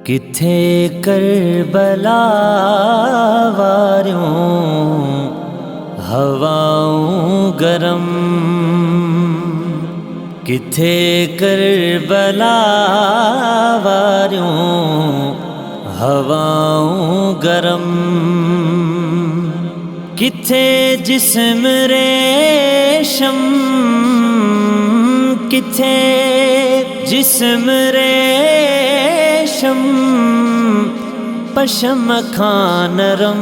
किथे करबला वारियों हवाओं गरम, किथे करबला वारियों हवाओं गरम, किथे जिस्म रेशम, किथे जिस्म रेशम, पशम खानरम,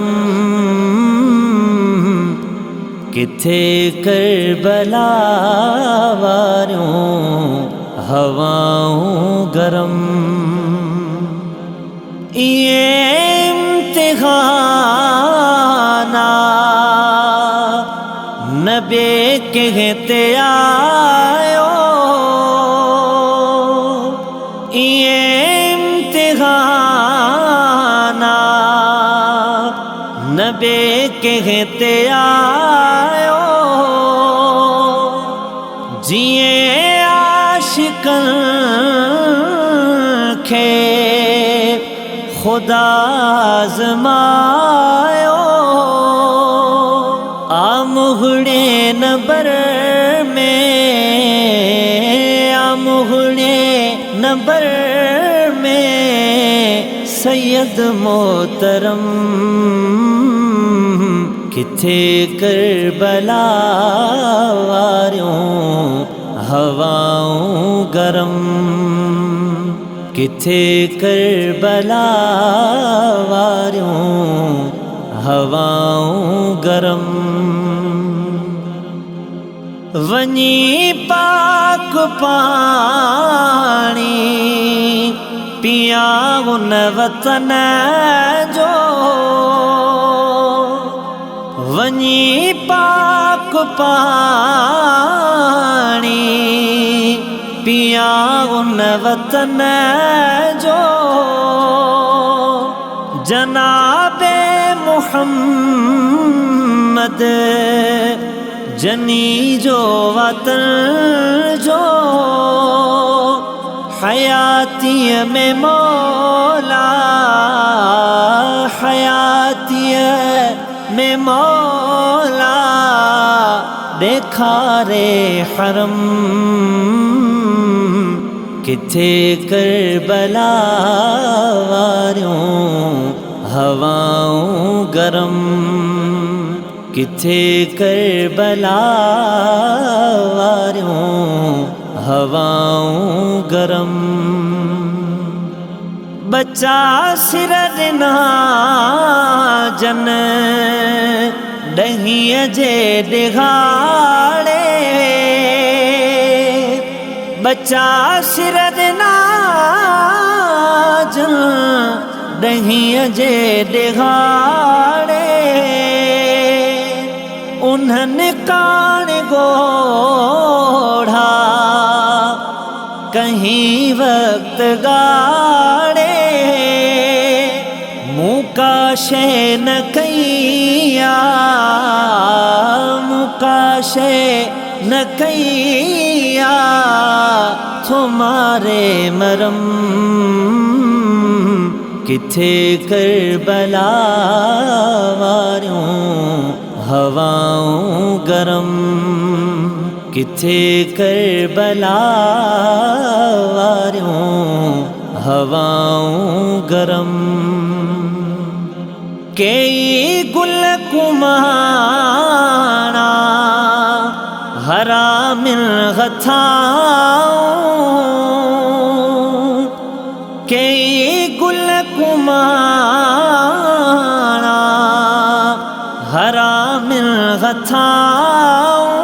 किथे करबला वारियों हवाओं गरम। ये इम्तिहाना नबी कहते आयो, ये इम्तिहाना नबी कहते आयो, जिए आशिकन खे खुदा आज़मायो, आमुगड़े नबर में, आमुगड़े नबर में सैयद मोहतरम, किथे करबला वारियों हवाओं गरम, किथे करबला वारियों हवाओं गरम। वनी पाक पानी पिया उन वतन जो, वनी पाक पानी पिया उन वतन जो, जनाबे मुहम्मद जनी जो वतन जो, हयाती में मौला, हयाती में मौला देखा रे हरम, किथे करबला वारियों हवाओं गरम, किथे करबला वारियों हवाओं गरम। बच्चा सिरदना जन डहिय जे दिहाड़े, बच्चा सिरदना जन डहिय जे दिहाड़े, उन्हनि कान गोढ़ा कहीं वक्त गाड़े, मुकाशे न कैया, मुकाशे न कैया तुम्हारे मरम, किथे करबला वारियों हवाओं गरम, किथे करबला वारियों हवाओं गरम। कई गुल कुमाना हरा मिल गथाऊं, कई गुल कुमाना हरा मिल गथाऊं,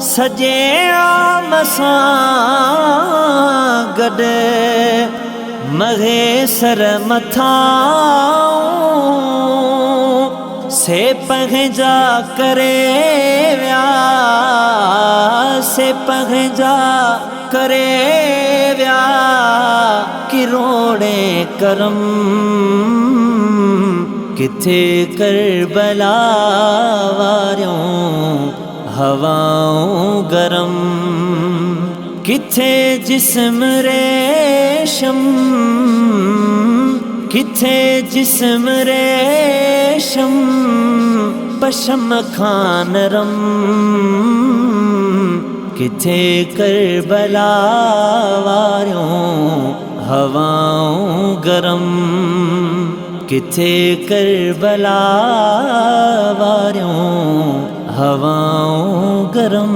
सजे आम सां गड मघे सर मथाऊं, से पंहिंजा करे व्या, से पंहिंजा करे व्या किरोड़े करम, किथे करबला वारियों हवाओं गरम, किथे जिस्म रेशम किथे जिस्म रेशम पशम खान रम, किथे करबला वारियों हवाओं गरम, किथे करबला वारियों हवाओं गरम।